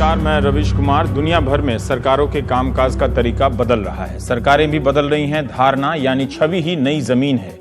नमस्कार, मैं रविश कुमार। दुनिया भर में सरकारों के कामकाज का तरीका बदल रहा है। सरकारें भी बदल रही हैं। धारणा यानी छवि ही नई जमीन है,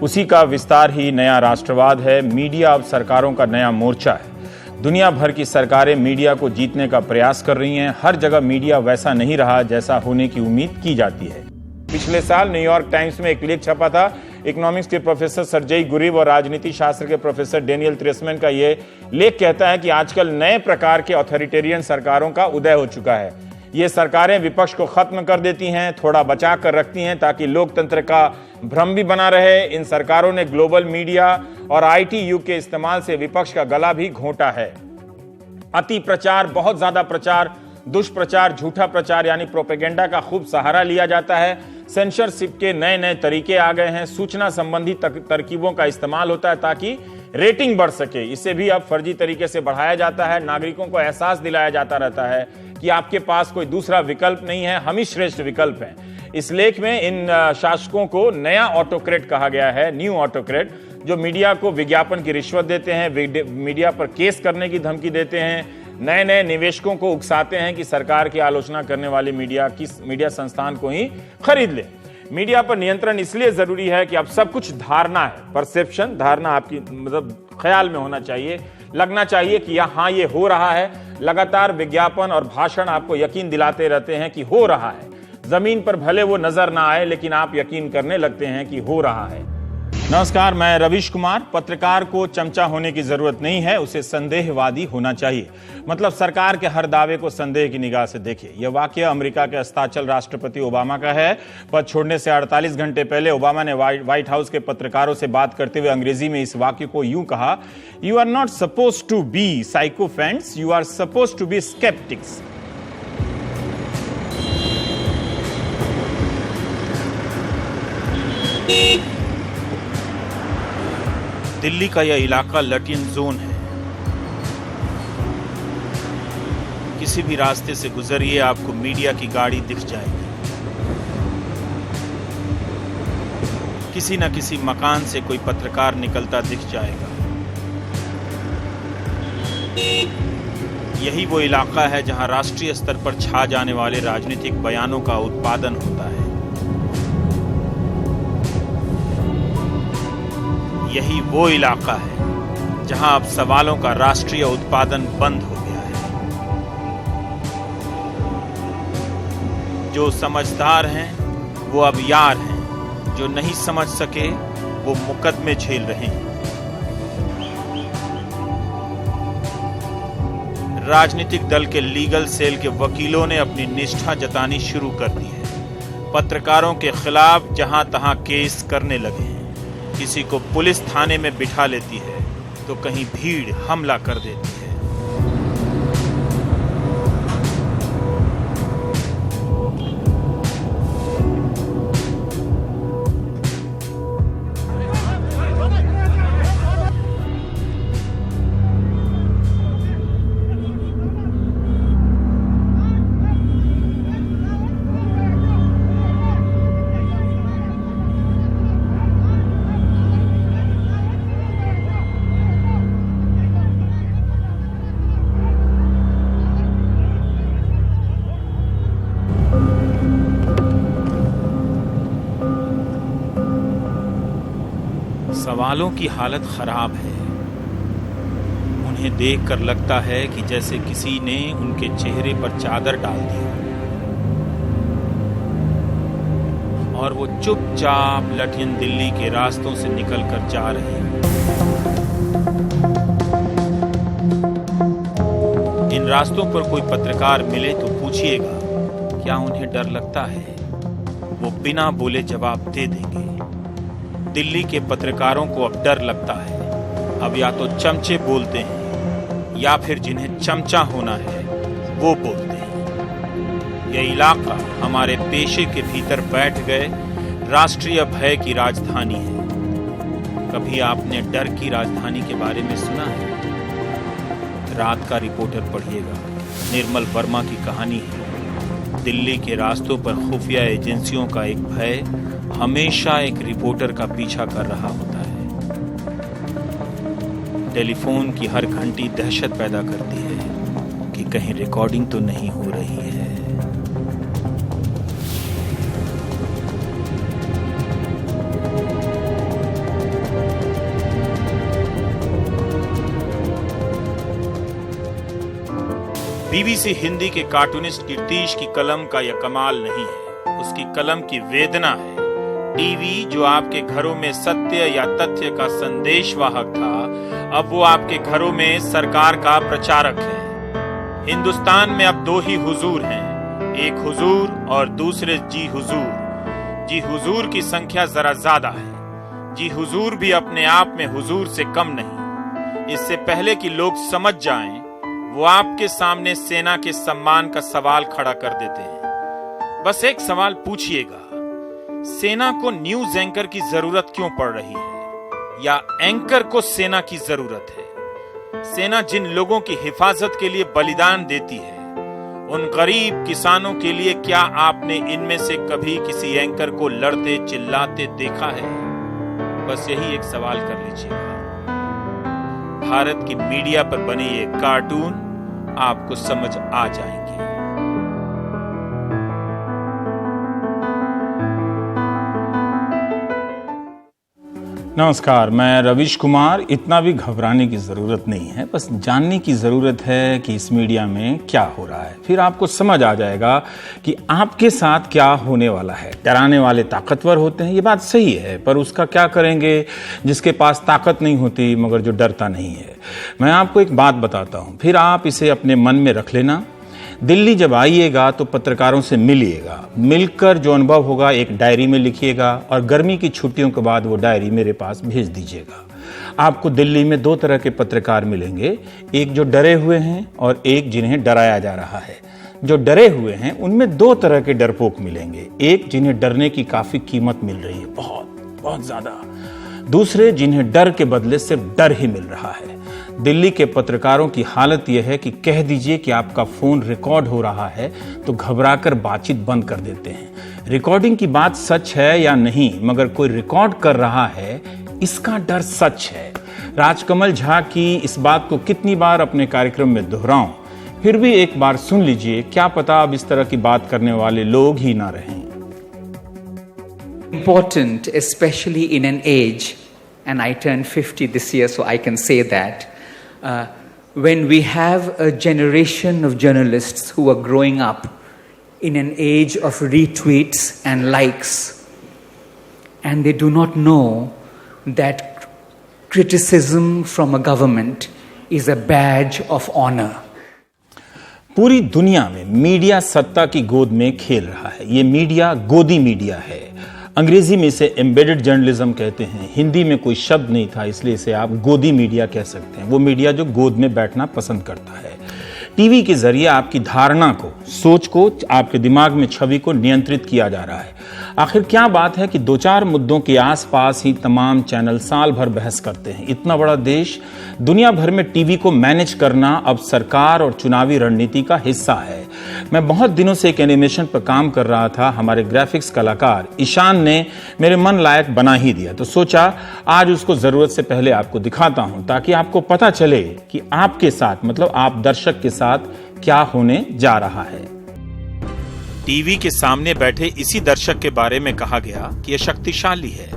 उसी का विस्तार ही नया राष्ट्रवाद है। मीडिया अब सरकारों का नया मोर्चा है। दुनिया भर की सरकारें मीडिया को जीतने का प्रयास कर रही हैं। हर जगह मीडिया वैसा नहीं रहा जैसा होने की उम्मीद की जाती है। पिछले साल न्यूयॉर्क टाइम्स में एक लेख छपा था। इकोनॉमिक्स के प्रोफेसर सर्जेई गुरिव और राजनीति शास्त्र के प्रोफेसर डेनियल त्रेसमैन का ये लेख कहता है कि आजकल नए प्रकार के ऑथोरिटेरियन सरकारों का उदय हो चुका है। ये सरकारें विपक्ष को खत्म कर देती हैं, थोड़ा बचा कर रखती हैं ताकि लोकतंत्र का भ्रम भी बना रहे। इन सरकारों ने ग्लोबल मीडिया और IT युग के इस्तेमाल से विपक्ष का गला भी घोंटा है। अति प्रचार, बहुत ज्यादा प्रचार, दुष्प्रचार, झूठा प्रचार यानी प्रोपेगेंडा का खूब सहारा लिया जाता है। सेंसरशिप के नए नए तरीके आ गए हैं। सूचना संबंधी तरकीबों का इस्तेमाल होता है ताकि रेटिंग बढ़ सके। इसे भी अब फर्जी तरीके से बढ़ाया जाता है। नागरिकों को एहसास दिलाया जाता रहता है कि आपके पास कोई दूसरा विकल्प नहीं है, हम ही श्रेष्ठ विकल्प हैं। इस लेख में इन शासकों को नया ऑटोक्रेट कहा गया है, न्यू ऑटोक्रेट, जो मीडिया को विज्ञापन की रिश्वत देते हैं, मीडिया पर केस करने की धमकी देते हैं, नए नए निवेशकों को उकसाते हैं कि सरकार की आलोचना करने वाले मीडिया संस्थान को ही खरीद ले। मीडिया पर नियंत्रण इसलिए जरूरी है कि अब सब कुछ धारणा है, परसेप्शन, धारणा आपकी मतलब ख्याल में होना चाहिए, लगना चाहिए कि हाँ ये हो रहा है। लगातार विज्ञापन और भाषण आपको यकीन दिलाते रहते हैं कि हो रहा है। जमीन पर भले वो नजर ना आए लेकिन आप यकीन करने लगते हैं कि हो रहा है। नमस्कार, मैं रविश कुमार। पत्रकार को चमचा होने की जरूरत नहीं है, उसे संदेहवादी होना चाहिए। मतलब सरकार के हर दावे को संदेह की निगाह से देखे। यह वाक्य अमेरिका के अस्ताचल राष्ट्रपति ओबामा का है। पद छोड़ने से 48 घंटे पहले ओबामा ने व्हाइट हाउस के पत्रकारों से बात करते हुए अंग्रेजी में इस वाक्य को यूं कहा: you are not suppose to be sycophants, you are suppose to be sceptics. Delhi का यह इलाका लटियन जोन है। किसी भी रास्ते से गुजरिए आपको मीडिया की गाड़ी दिख जाएगी। किसी न किसी मकान से कोई पत्रकार निकलता दिख जाएगा। यही वो इलाका है जहां राष्ट्रीय स्तर पर छा जाने वाले राजनीतिक बयानों का उत्पादन होता है। यही वो इलाका है जहां अब सवालों का राष्ट्रीय उत्पादन बंद हो गया है। जो समझदार हैं वो अब यार हैं, जो नहीं समझ सके वो मुकदमे झेल रहे हैं। राजनीतिक दल के लीगल सेल के वकीलों ने अपनी निष्ठा जतानी शुरू कर दी है। पत्रकारों के खिलाफ जहां तहां केस करने लगे हैं। किसी को पुलिस थाने में बिठा लेती है तो कहीं भीड़ हमला कर देती है। सवालों की हालत खराब है। उन्हें देखकर लगता है कि जैसे किसी ने उनके चेहरे पर चादर डाल दी और वो चुपचाप लटियन दिल्ली के रास्तों से निकलकर जा रहे हैं। इन रास्तों पर कोई पत्रकार मिले तो पूछिएगा, क्या उन्हें डर लगता है? वो बिना बोले जवाब दे देंगे। दिल्ली के पत्रकारों को अब डर लगता है। अब या तो चमचे बोलते हैं या फिर जिन्हें चमचा होना है वो बोलते हैं। यह इलाका हमारे पेशे के भीतर बैठ गए राष्ट्रीय भय की राजधानी है। कभी आपने डर की राजधानी के बारे में सुना है? रात का रिपोर्टर पढ़िएगा, निर्मल वर्मा की कहानी है। दिल्ली के रास्तों पर खुफिया एजेंसियों का एक भय हमेशा एक रिपोर्टर का पीछा कर रहा होता है। टेलीफोन की हर घंटी दहशत पैदा करती है कि कहीं रिकॉर्डिंग तो नहीं हो रही है। बीबीसी हिंदी के कार्टूनिस्ट कीर्तिश की कलम का यह कमाल नहीं है, उसकी कलम की वेदना है। टीवी जो आपके घरों में सत्य या तथ्य का संदेशवाहक था, अब वो आपके घरों में सरकार का प्रचारक है। हिंदुस्तान में अब दो ही हुजूर हैं, एक हुजूर और दूसरे जी हुजूर। जी हुजूर की संख्या जरा ज्यादा है, जी हुजूर भी अपने आप में हुजूर से कम नहीं। इससे पहले कि लोग समझ जाएं, वो आपके सामने सेना के सम्मान का सवाल खड़ा कर देते हैं। बस एक सवाल पूछिएगा, सेना को न्यूज एंकर की जरूरत क्यों पड़ रही है, या एंकर को सेना की जरूरत है? सेना जिन लोगों की हिफाजत के लिए बलिदान देती है, उन गरीब किसानों के लिए क्या आपने इनमें से कभी किसी एंकर को लड़ते चिल्लाते देखा है? बस यही एक सवाल कर लीजिएगा। भारत की मीडिया पर बने ये कार्टून आपको समझ आ जाएंगे। नमस्कार, मैं रविश कुमार। इतना भी घबराने की जरूरत नहीं है, बस जानने की जरूरत है कि इस मीडिया में क्या हो रहा है। फिर आपको समझ आ जाएगा कि आपके साथ क्या होने वाला है। डराने वाले ताकतवर होते हैं, ये बात सही है, पर उसका क्या करेंगे जिसके पास ताकत नहीं होती मगर जो डरता नहीं है। मैं आपको एक बात बताता हूं, फिर आप इसे अपने मन में रख लेना। दिल्ली जब आइएगा तो पत्रकारों से मिलिएगा, मिलकर जो अनुभव होगा एक डायरी में लिखिएगा और गर्मी की छुट्टियों के बाद वो डायरी मेरे पास भेज दीजिएगा। आपको दिल्ली में दो तरह के पत्रकार मिलेंगे, एक जो डरे हुए हैं और एक जिन्हें डराया जा रहा है। जो डरे हुए हैं उनमें दो तरह के डरपोक मिलेंगे, एक जिन्हें डरने की काफी कीमत मिल रही है, बहुत बहुत ज्यादा, दूसरे जिन्हें डर के बदले सिर्फ डर ही मिल रहा है। दिल्ली के पत्रकारों की हालत यह है कि कह दीजिए कि आपका फोन रिकॉर्ड हो रहा है तो घबराकर बातचीत बंद कर देते हैं। रिकॉर्डिंग की बात सच है या नहीं, मगर कोई रिकॉर्ड कर रहा है इसका डर सच है। राजकमल झा की इस बात को कितनी बार अपने कार्यक्रम में दोहराऊं, फिर भी एक बार सुन लीजिए, क्या पता अब इस तरह की बात करने वाले लोग ही ना रहें। Important, especially in an age, and I turned 50 this year, so I can say that, when we have a generation of journalists who are growing up in an age of retweets and likes, and they do not know that criticism from a government is a badge of honor. पूरी दुनिया में media सत्ता की गोद में खेल रहा है। ये मीडिया गोदी मीडिया है। अंग्रेजी में इसे एम्बेडेड जर्नलिज्म कहते हैं। हिंदी में कोई शब्द नहीं था, इसलिए इसे आप गोदी मीडिया कह सकते हैं। वो मीडिया जो गोद में बैठना पसंद करता है। टीवी के जरिए आपकी धारणा को, सोच को, आपके दिमाग में छवि को नियंत्रित किया जा रहा है। आखिर क्या बात है कि दो चार मुद्दों के आसपास ही तमाम चैनल साल भर बहस करते हैं। इतना बड़ा देश, दुनिया भर में टीवी को मैनेज करना अब सरकार और चुनावी रणनीति का हिस्सा है। मैं बहुत दिनों से एक एनिमेशन पर काम कर रहा था। हमारे ग्राफिक्स कलाकार ईशान ने मेरे मन लायक बना ही दिया, तो सोचा आज उसको जरूरत से पहले आपको दिखाता हूं, ताकि आपको पता चले कि आपके साथ, मतलब आप दर्शक के साथ क्या होने जा रहा है। टीवी के सामने बैठे इसी दर्शक के बारे में कहा गया कि यह शक्तिशाली है,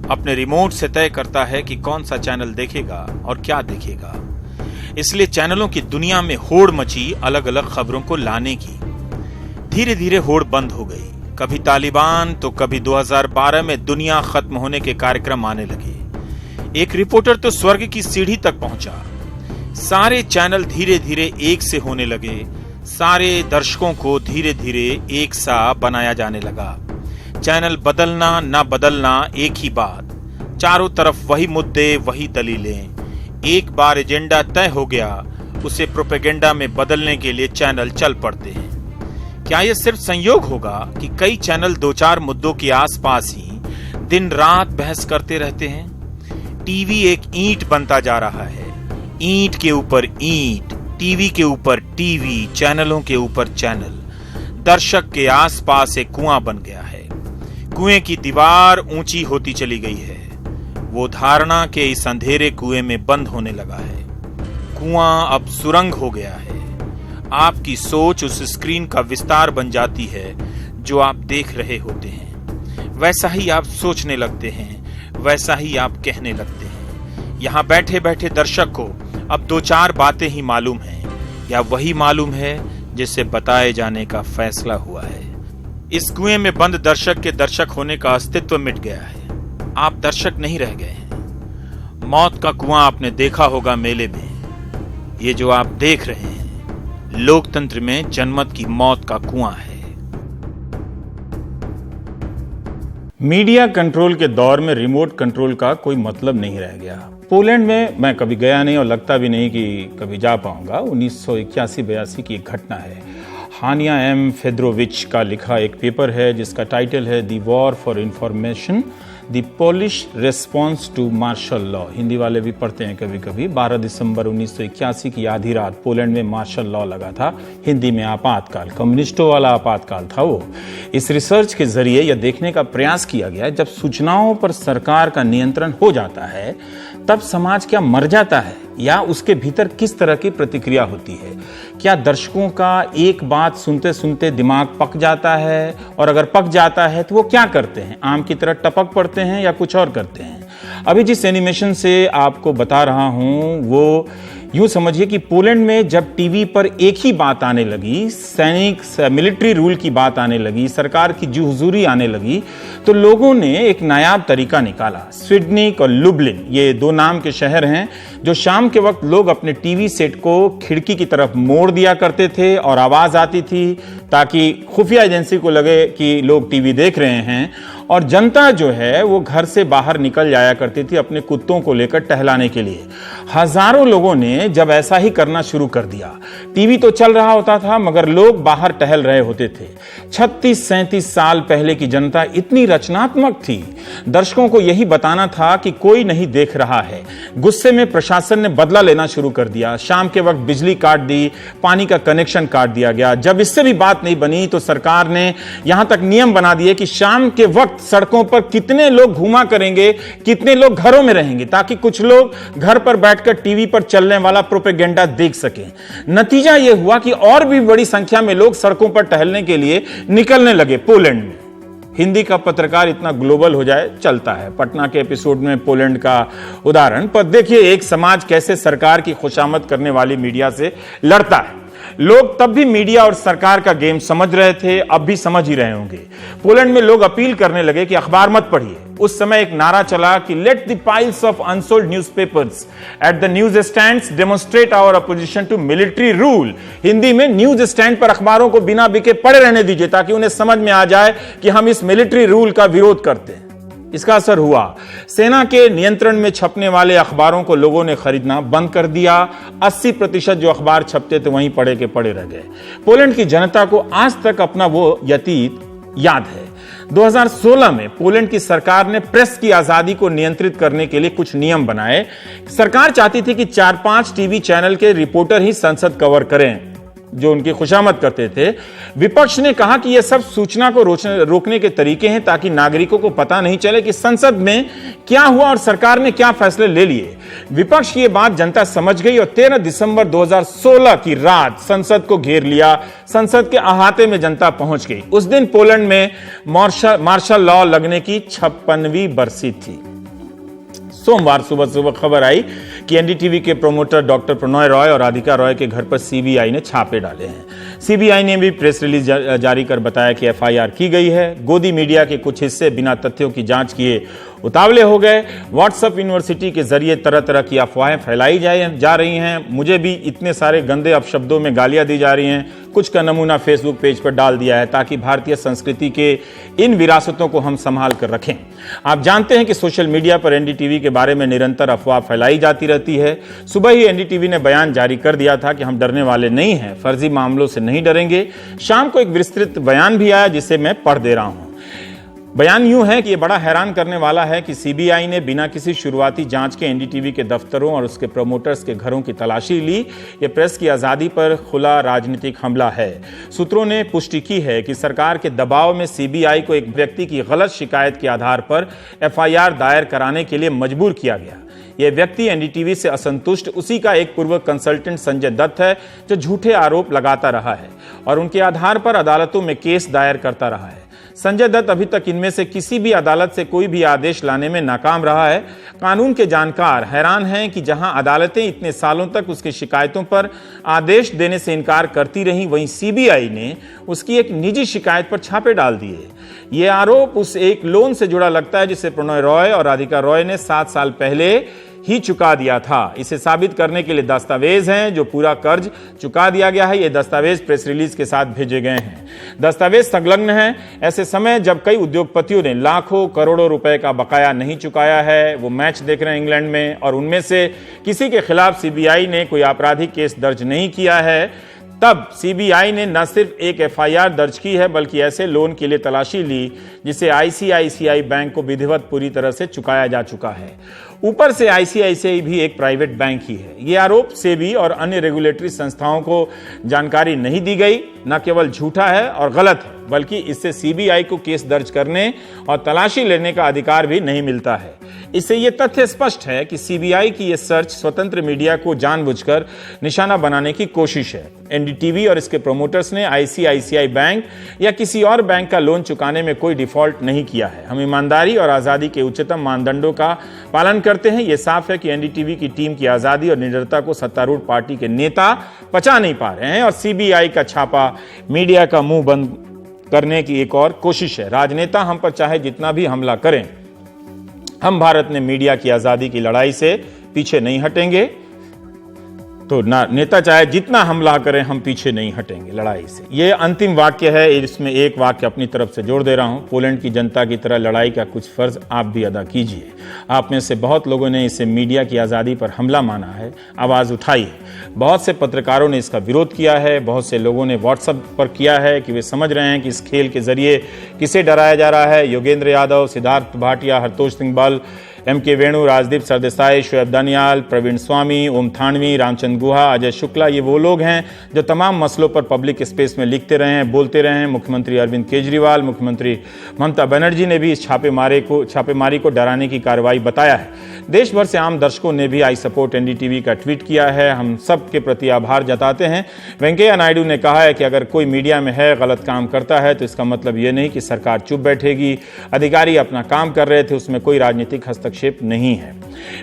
अपने रिमोट से तय करता है कि कौन सा चैनल देखेगा और क्या देखेगा। इसलिए चैनलों की दुनिया में होड़ मची अलग अलग खबरों को लाने की। धीरे धीरे होड़ बंद हो गई। कभी तालिबान तो कभी 2012 में दुनिया खत्म होने के कार्यक्रम आने लगे। एक रिपोर्टर तो स्वर्ग की सीढ़ी तक पहुंचा। सारे चैनल धीरे धीरे एक से होने लगे। सारे दर्शकों को धीरे धीरे एक सा बनाया जाने लगा। चैनल बदलना ना बदलना एक ही बात, चारों तरफ वही मुद्दे, वही दलीलें। एक बार एजेंडा तय हो गया, उसे प्रोपेगेंडा में बदलने के लिए चैनल चल पड़ते हैं। क्या यह सिर्फ संयोग होगा कि कई चैनल दो चार मुद्दों के आसपास ही दिन रात बहस करते रहते हैं? टीवी एक ईंट बनता जा रहा है, ईंट के ऊपर ईंट, टीवी के ऊपर टीवी, चैनलों के ऊपर चैनल। दर्शक के आसपास एक कुआं बन गया है। कुएं की दीवार ऊंची होती चली गई है। वो धारणा के इस अंधेरे कुएं में बंद होने लगा है। कुआं अब सुरंग हो गया है। आपकी सोच उस स्क्रीन का विस्तार बन जाती है जो आप देख रहे होते हैं। वैसा ही आप सोचने लगते हैं, वैसा ही आप कहने लगते हैं। यहाँ बैठे बैठे दर्शक को अब 2-4 बातें ही मालूम हैं, या वही मालूम है जिसे बताए जाने का फैसला हुआ है। इस कुएं में बंद दर्शक के दर्शक होने का अस्तित्व मिट गया है। आप दर्शक नहीं रह गए हैं। मौत का कुआं आपने देखा होगा मेले में। ये जो आप देख रहे हैं लोकतंत्र में जनमत की मौत का कुआं है। मीडिया कंट्रोल के दौर में रिमोट कंट्रोल का कोई मतलब नहीं रह गया। पोलैंड में मैं कभी गया नहीं और लगता भी नहीं कि कभी जा पाऊंगा। 1981-82 की एक घटना है। हानिया एम फेदरोविच का लिखा एक पेपर है जिसका टाइटल है the war for information, the Polish response to martial law. Hindi वाले भी पढ़ते हैं कभी कभी। 12 दिसंबर 1981 की आधी रात पोलैंड में मार्शल लॉ लगा था। हिंदी में आपातकाल, कम्युनिस्टों वाला आपातकाल था वो। इस रिसर्च के जरिए यह देखने का प्रयास किया गया जब सूचनाओं पर सरकार का नियंत्रण हो जाता है तब समाज क्या मर जाता है या उसके भीतर किस तरह की प्रतिक्रिया होती है। क्या दर्शकों का एक बात सुनते सुनते दिमाग पक जाता है, और अगर पक जाता है तो वो क्या करते हैं? आम की तरह टपक पड़ते हैं या कुछ और करते हैं? अभी जिस एनिमेशन से आपको बता रहा हूं वो यूं समझिए कि पोलैंड में जब टीवी पर एक ही बात आने लगी, सैनिक मिलिट्री रूल की बात आने लगी, सरकार की जी हुजूरी आने लगी, तो लोगों ने एक नायाब तरीका निकाला। स्वीडनिक और लुब्लिन, ये 2 नाम के शहर हैं जो शाम के वक्त लोग अपने टीवी सेट को खिड़की की तरफ मोड़ दिया करते थे और आवाज आती थी ताकि खुफिया एजेंसी को लगे कि लोग टीवी देख रहे हैं, और जनता जो है वो घर से बाहर निकल जाया करती थी अपने कुत्तों को लेकर टहलाने के लिए। हजारों लोगों ने जब ऐसा ही करना शुरू कर दिया, टीवी तो चल रहा होता था मगर लोग बाहर टहल रहे होते थे। 36-37 साल पहले की जनता इतनी रचनात्मक थी, दर्शकों को यही बताना था कि कोई नहीं देख रहा है। गुस्से में प्रशासन ने बदला लेना शुरू कर दिया। शाम के वक्त बिजली काट दी, पानी का कनेक्शन काट दिया गया। जब इससे भी बात नहीं बनी तो सरकार ने यहां तक नियम बना दिए कि शाम के वक्त सड़कों पर कितने लोग घूमा करेंगे, कितने लोग घरों में रहेंगे, ताकि कुछ लोग घर पर बैठकर टीवी पर चलने वाला प्रोपेगेंडा देख सकें। नतीजा यह हुआ कि और भी बड़ी संख्या में लोग सड़कों पर टहलने के लिए निकलने लगे पोलैंड में। हिंदी का पत्रकार इतना ग्लोबल हो जाए चलता है। पटना के एपिसोड में पोलैंड का उदाहरण पर देखिए एक समाज कैसे सरकार की खुशामद करने वाली मीडिया से लड़ता है। लोग तब भी मीडिया और सरकार का गेम समझ रहे थे, अब भी समझ ही रहे होंगे। पोलैंड में लोग अपील करने लगे कि अखबार मत पढ़िए। उस समय एक नारा चला कि let the piles of unsold newspapers at the news stands demonstrate our opposition to military rule. Hindi में न्यूज स्टैंड पर अखबारों को बिना बिके पड़े रहने दीजिए ताकि उन्हें समझ में आ जाए कि हम इस मिलिट्री रूल का विरोध करते हैं। इसका असर हुआ। सेना के नियंत्रण में छपने वाले अखबारों को लोगों ने खरीदना बंद कर दिया। 80% जो अखबार छपते थे वहीं पड़े के पड़े रह गए। पोलैंड की जनता को आज तक अपना वो अतीत याद है। 2016 में पोलैंड की सरकार ने प्रेस की आजादी को नियंत्रित करने के लिए कुछ नियम बनाए। सरकार चाहती थी कि 4-5 टीवी चैनल के रिपोर्टर ही संसद कवर करें जो उनकी खुशामद करते थे। विपक्ष ने कहा कि यह सब सूचना को रोकने के तरीके हैं ताकि नागरिकों को पता नहीं चले कि संसद में क्या हुआ और सरकार ने क्या फैसले ले लिए। विपक्ष की यह बात जनता समझ गई और 13 दिसंबर 2016 की रात संसद को घेर लिया। संसद के अहाते में जनता पहुंच गई। उस दिन पोलैंड में मार्शल लॉ लगने की 56वीं बरसी थी। सोमवार सुबह खबर आई कि एनडीटीवी के प्रोमोटर डॉक्टर प्रणय रॉय और राधिका रॉय के घर पर सीबीआई ने छापे डाले हैं। सीबीआई ने भी प्रेस रिलीज जारी कर बताया कि एफआईआर की गई है। गोदी मीडिया के कुछ हिस्से बिना तथ्यों की जांच किए उतावले हो गए। व्हाट्सएप यूनिवर्सिटी के जरिए तरह तरह की अफवाहें फैलाई जा रही हैं। मुझे भी इतने सारे गंदे अपशब्दों में गालियां दी जा रही हैं। कुछ का नमूना फेसबुक पेज पर डाल दिया है ताकि भारतीय संस्कृति के इन विरासतों को हम संभाल कर रखें। आप जानते हैं कि सोशल मीडिया पर एनडीटीवी के बारे में निरंतर अफवाह फैलाई जाती रहती है। सुबह ही एनडीटीवी ने बयान जारी कर दिया था कि हम डरने वाले नहीं हैं, फर्जी मामलों से नहीं डरेंगे। शाम को एक विस्तृत बयान भी आया जिसे मैं पढ़ दे रहा हूं। बयान यूं है कि यह बड़ा हैरान करने वाला है कि सीबीआई ने बिना किसी शुरुआती जांच के एनडीटीवी के दफ्तरों और उसके प्रमोटर्स के घरों की तलाशी ली। यह प्रेस की आजादी पर खुला राजनीतिक हमला है। सूत्रों ने पुष्टि की है कि सरकार के दबाव में सीबीआई को एक व्यक्ति की गलत शिकायत के आधार पर एफआईआर दायर कराने के लिए मजबूर किया गया। यह व्यक्ति एनडीटीवी से असंतुष्ट उसी का एक पूर्व कंसल्टेंट संजय दत्त है, जो झूठे आरोप लगाता रहा है और उनके आधार पर अदालतों में केस दायर करता रहा है। संजय दत्त अभी तक इनमें से किसी भी अदालत से कोई भी आदेश लाने में नाकाम रहा है। कानून के जानकार हैरान हैं कि जहां अदालतें इतने सालों तक उसकी शिकायतों पर आदेश देने से इनकार करती रहीं, वहीं सीबीआई ने उसकी एक निजी शिकायत पर छापे डाल दिए। ये आरोप उस एक लोन से जुड़ा लगता है जिसे प्रणय रॉय और राधिका रॉय ने 7 साल पहले ही चुका दिया था। इसे साबित करने के लिए दस्तावेज हैं जो पूरा कर्ज चुका दिया गया है। ये दस्तावेज प्रेस रिलीज के साथ भेजे गए हैं। दस्तावेज संलग्न हैं ऐसे समय जब कई उद्योगपतियों ने लाखों करोड़ों रुपए का बकाया नहीं चुकाया है। वो मैच देख रहे हैं इंग्लैंड में और उनमें से किसी के खिलाफ सीबीआई ने कोई आपराधिक केस दर्ज नहीं किया है। तब सीबीआई ने न सिर्फ एक एफआईआर दर्ज की है बल्कि ऐसे लोन के लिए तलाशी ली जिसे आईसीआईसीआई बैंक को विधिवत पूरी तरह से चुकाया जा चुका है। ऊपर से आईसीआईसीआई भी एक प्राइवेट बैंक ही है। ये आरोप सेबी और अन्य रेगुलेटरी संस्थाओं को जानकारी नहीं दी गई न केवल झूठा है और गलत है, बल्कि इससे सीबीआई को केस दर्ज करने और तलाशी लेने का अधिकार भी नहीं मिलता है। इससे यह तथ्य स्पष्ट है कि सीबीआई की यह सर्च स्वतंत्र मीडिया को जानबूझकर निशाना बनाने की कोशिश है। एनडीटीवी और इसके प्रमोटर्स ने आईसीआईसीआई बैंक या किसी और बैंक का लोन चुकाने में कोई डिफॉल्ट नहीं किया है। हम ईमानदारी और आजादी के उच्चतम मानदंडों का पालन करते हैं। यह साफ है कि एनडीटीवी की टीम की आजादी और निडरता को सत्तारूढ़ पार्टी के नेता पचा नहीं पा रहे हैं और सीबीआई का छापा मीडिया का मुंह बंद करने की एक और कोशिश है। राजनेता हम पर चाहे जितना भी हमला करें, हम भारत में मीडिया की आजादी की लड़ाई से पीछे नहीं हटेंगे। तो नेता चाहे जितना हमला करें, हम पीछे नहीं हटेंगे लड़ाई से। यह अंतिम वाक्य है, इसमें एक वाक्य अपनी तरफ से जोड़ दे रहा हूं। पोलैंड की जनता की तरह लड़ाई का कुछ फर्ज आप भी अदा कीजिए। आप में से बहुत लोगों ने इसे मीडिया की आज़ादी पर हमला माना है, आवाज़ उठाई है। बहुत से पत्रकारों ने इसका विरोध किया है। बहुत से लोगों ने व्हाट्सएप पर किया है कि वे समझ रहे हैं कि इस खेल के जरिए किसे डराया जा रहा है। योगेंद्र यादव, सिद्धार्थ भाटिया, हरतोष सिंह बल, एम.के. वेणु, राजदीप सरदेसाई, शोएब दानियाल, प्रवीण स्वामी, ओम थानवी, रामचंद्र गुहा, अजय शुक्ला, ये वो लोग हैं जो तमाम मसलों पर पब्लिक स्पेस में लिखते रहे हैं, बोलते रहे हैं। मुख्यमंत्री अरविंद केजरीवाल, मुख्यमंत्री ममता बनर्जी ने भी इस छापेमारी को डराने की कार्रवाई बताया है। देश भर से आम दर्शकों ने भी आई सपोर्ट एनडीटीवी का ट्वीट किया है। हम सब के प्रति आभार जताते हैं। वेंकैया नायडू ने कहा है कि अगर कोई मीडिया में है, गलत काम करता है, तो इसका मतलब ये नहीं कि सरकार चुप बैठेगी। अधिकारी अपना काम कर रहे थे, उसमें कोई राजनीतिक हस्तक्षेप नहीं है।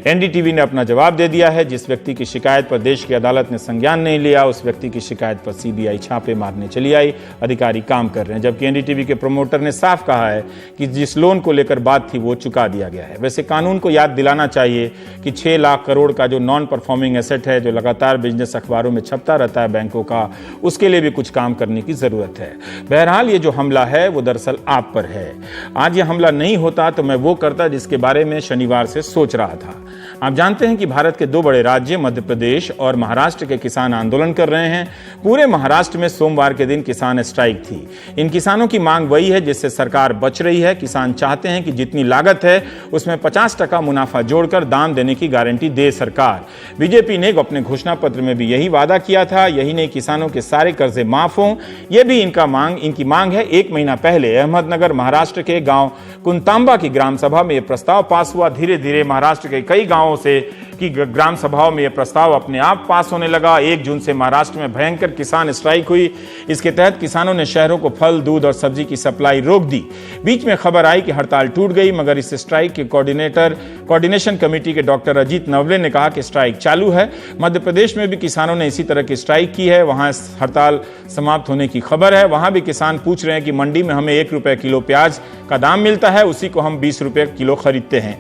एनडीटीवी ने अपना जवाब दे दिया है। जिस व्यक्ति की शिकायत पर देश की अदालत ने संज्ञान नहीं लिया, उस व्यक्ति की शिकायत पर सीबीआई छापे मारने चली आई। अधिकारी काम कर रहे हैं। जबकि एनडीटीवी के प्रमोटर ने साफ कहा है कि जिस लोन को लेकर बात थी वो चुका दिया गया है। वैसे कानून को याद दिलाना चाहिए कि 6 लाख करोड़ का जो नॉन परफॉर्मिंग एसेट है, जो लगातार बिजनेस अखबारों में छपता रहता है बैंकों का, उसके लिए भी कुछ काम करने की जरूरत है। बहरहाल ये जो हमला है वो दरअसल आप पर है। आज ये हमला नहीं होता तो मैं वो करता जिसके बारे में शनिवार से सोच रहा था। आप जानते हैं कि भारत के 2 बड़े राज्य मध्य प्रदेश और महाराष्ट्र के किसान आंदोलन कर रहे हैं। पूरे महाराष्ट्र में सोमवार के दिन किसान स्ट्राइक थी। इन किसानों की मांग वही है जिससे सरकार बच रही है। किसान चाहते हैं कि जितनी लागत है उसमें 50% मुनाफा जोड़कर दाम देने की गारंटी दे सरकार। बीजेपी ने अपने घोषणा पत्र में भी यही वादा किया था। यही नहीं, किसानों के सारे कर्जे माफ हों, यह भी इनकी मांग है। 1 महीना पहले अहमदनगर महाराष्ट्र के गांव कुंतांबा की ग्राम सभा में यह प्रस्ताव पास हुआ। धीरे धीरे महाराष्ट्र के कई गांवों से की ग्राम सभाओं में यह प्रस्ताव अपने आप पास होने लगा। 1 जून से महाराष्ट्र में भयंकर किसान स्ट्राइक हुई। इसके तहत किसानों ने शहरों को फल, दूध और सब्जी की सप्लाई रोक दी। बीच में खबर आई कि हड़ताल टूट गई, मगर इस स्ट्राइक के कोऑर्डिनेशन कमेटी के डॉक्टर अजीत नवले ने कहा कि स्ट्राइक चालू है। मध्य प्रदेश में भी किसानों ने इसी तरह की स्ट्राइक की है। वहां हड़ताल समाप्त होने की खबर है। वहां भी किसान पूछ रहे हैं कि मंडी में हमें 1 रुपए किलो प्याज का दाम मिलता है, उसी को हम 20 रुपए किलो खरीदते हैं।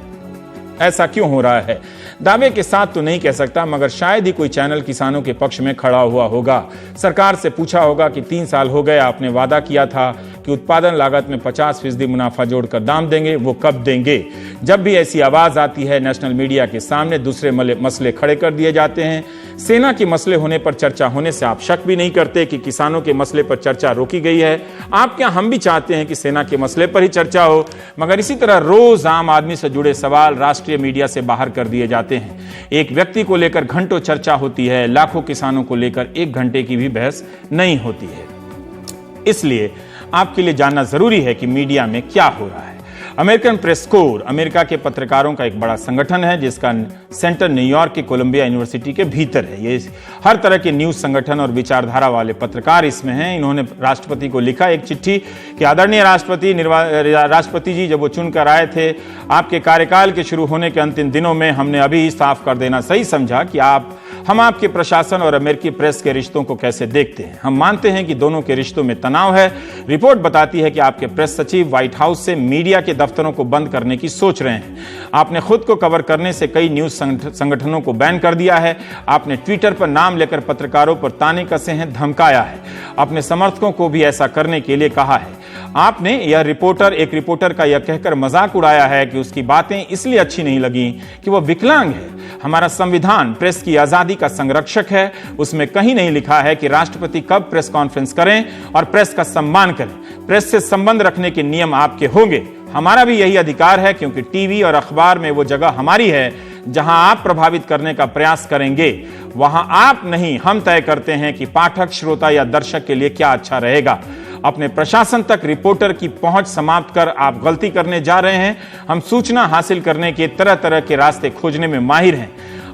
ऐसा क्यों हो रहा है? दावे के साथ तो नहीं कह सकता, मगर शायद ही कोई चैनल किसानों के पक्ष में खड़ा हुआ होगा। सरकार से पूछा होगा कि 3 साल हो गए, आपने वादा किया था कि कि उत्पादन लागत में 50% मुनाफा जोड़कर दाम देंगे, वो कब देंगे? जब भी ऐसी आवाज आती है, नेशनल मीडिया के सामने दूसरे मसले खड़े कर दिए जाते हैं। सेना के मसले होने पर चर्चा होने से आप शक भी नहीं करते कि किसानों के मसले पर चर्चा रोकी गई है। आप क्या हम भी चाहते हैं कि सेना के मसले पर ही चर्चा हो, मगर इसी तरह रोज आम आदमी से जुड़े सवाल राष्ट्रीय मीडिया से बाहर कर दिए जाते हैं। एक व्यक्ति को लेकर घंटों चर्चा होती है, लाखों किसानों को लेकर 1 घंटे की भी बहस नहीं होती है। इसलिए आपके लिए जानना जरूरी है कि मीडिया में क्या हो रहा है। अमेरिकन प्रेस कोर अमेरिका के पत्रकारों का एक बड़ा संगठन है, जिसका सेंटर न्यूयॉर्क के कोलंबिया यूनिवर्सिटी के भीतर है। ये हर तरह के न्यूज संगठन और विचारधारा वाले पत्रकार इसमें हैं। इन्होंने राष्ट्रपति को लिखा एक चिट्ठी कि आदरणीय राष्ट्रपति जी, जब वो चुनकर आए थे, आपके कार्यकाल के शुरू होने के अंतिम दिनों में हमने अभी ही साफ कर देना सही समझा कि हम आपके प्रशासन और अमेरिकी प्रेस के रिश्तों को कैसे देखते हैं। हम मानते हैं कि दोनों के रिश्तों में तनाव है। रिपोर्ट बताती है कि आपके प्रेस सचिव व्हाइट हाउस से मीडिया के दफ्तरों को बंद करने की सोच रहे हैं। आपने खुद को कवर करने से कई न्यूज संगठनों को बैन कर दिया है। आपने ट्विटर पर नाम लेकर पत्रकारों पर ताने कसे हैं, धमकाया है। अपने समर्थकों को भी ऐसा करने के लिए कहा है। आपने एक रिपोर्टर का यह कहकर मजाक उड़ाया है कि उसकी बातें इसलिए अच्छी नहीं लगी कि वह विकलांग है। हमारा संविधान प्रेस की आजादी का संरक्षक है। उसमें कहीं नहीं लिखा है कि राष्ट्रपति कब प्रेस कॉन्फ्रेंस करें और प्रेस का सम्मान करें। प्रेस से संबंध रखने के नियम आपके होंगे। हमारा भी यही अधिकार है, क्योंकि टीवी और अखबार में वो जगह हमारी है जहां आप प्रभावित करने का प्रयास करेंगे। वहां आप नहीं, हम तय करते हैं कि पाठक, श्रोता या दर्शक के लिए क्या अच्छा रहेगा। अपने प्रशासन तक रिपोर्टर की पहुंच समाप्त कर आप गलती करने जा रहे हैं। हम सूचना हासिल करने के तरह तरह के रास्ते खोजने में माहिर हैं।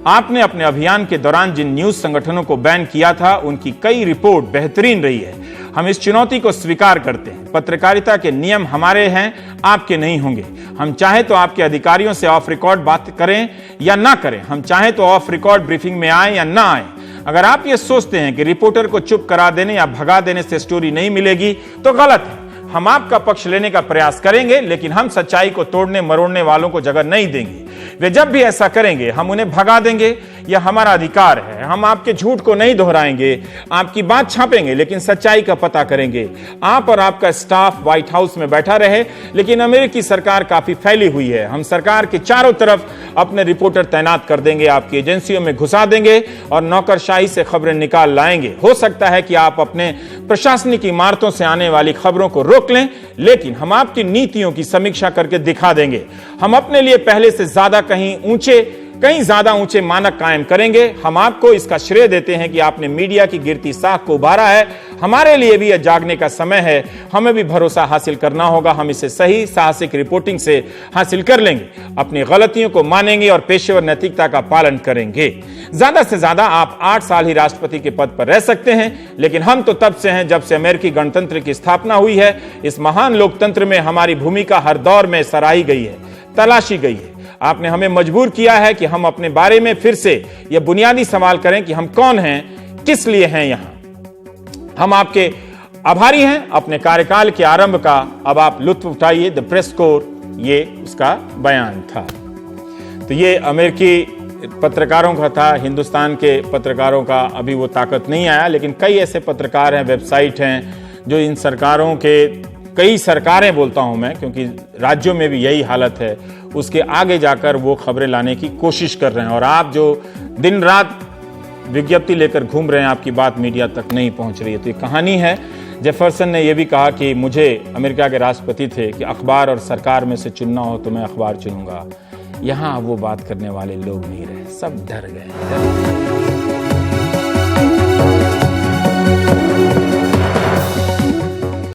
आपने अपने अभियान के दौरान जिन न्यूज संगठनों को बैन किया था, उनकी कई रिपोर्ट बेहतरीन रही है। हम इस चुनौती को स्वीकार करते हैं। पत्रकारिता के नियम हमारे हैं, आपके नहीं होंगे। हम चाहे तो आपके अधिकारियों से ऑफ रिकॉर्ड बात करें या ना करें। हम चाहे तो ऑफ रिकॉर्ड ब्रीफिंग में आए या ना आए। अगर आप ये सोचते हैं कि रिपोर्टर को चुप करा देने या भगा देने से स्टोरी नहीं मिलेगी, तो गलत है। हम आपका पक्ष लेने का प्रयास करेंगे, लेकिन हम सच्चाई को तोड़ने मरोड़ने वालों को जगह नहीं देंगे। वे जब भी ऐसा करेंगे, हम उन्हें भगा देंगे। यह हमारा अधिकार है। हम आपके झूठ को नहीं दोहराएंगे, आपकी बात छापेंगे, लेकिन सच्चाई का पता करेंगे। आप और आपका स्टाफ व्हाइट हाउस में बैठा रहे, लेकिन अमेरिकी सरकार काफी फैली हुई है। हम सरकार के चारों तरफ अपने रिपोर्टर तैनात कर देंगे, आपकी एजेंसियों में घुसा देंगे और नौकरशाही से खबरें निकाल लाएंगे। हो सकता है कि आप अपने प्रशासनिक इमारतों से आने वाली खबरों को रोक लें, लेकिन हम आपकी नीतियों की समीक्षा करके दिखा देंगे। हम अपने लिए पहले से कहीं ज्यादा ऊंचे मानक कायम करेंगे। हम आपको इसका श्रेय देते हैं कि आपने मीडिया की गिरती साख को उभारा है। हमारे लिए भी यह जागने का समय है। हमें भी भरोसा हासिल करना होगा। हम इसे सही साहसिक रिपोर्टिंग से हासिल कर लेंगे। अपनी गलतियों को मानेंगे और पेशेवर नैतिकता का पालन करेंगे। ज्यादा से ज्यादा आप 8 साल ही राष्ट्रपति के पद पर रह सकते हैं, लेकिन हम तो तब से हैं जब से अमेरिकी गणतंत्र की स्थापना हुई है। इस महान लोकतंत्र में हमारी भूमिका हर दौर में सराही गई है, तलाशी गई है। आपने हमें मजबूर किया है कि हम अपने बारे में फिर से यह बुनियादी सवाल करें कि हम कौन हैं, किस लिए हैं यहां। हम आपके आभारी हैं अपने कार्यकाल के आरंभ का। अब आप लुत्फ उठाइए। द प्रेस कोर, ये उसका बयान था। तो ये अमेरिकी पत्रकारों का था। हिंदुस्तान के पत्रकारों का अभी वो ताकत नहीं आया, लेकिन कई ऐसे पत्रकार हैं, वेबसाइट हैं, जो इन सरकारों के, कई सरकारें बोलता हूं मैं, क्योंकि राज्यों में भी यही हालत है, उसके आगे जाकर वो खबरें लाने की कोशिश कर रहे हैं। और आप जो दिन रात विज्ञप्ति लेकर घूम रहे हैं, आपकी बात मीडिया तक नहीं पहुंच रही है। तो ये कहानी है। जेफरसन ने यह भी कहा कि मुझे, अमेरिका के राष्ट्रपति थे, कि अखबार और सरकार में से चुनना हो तो मैं अखबार चुनूंगा। यहां वो बात करने वाले लोग नहीं रहे, सब डर गए।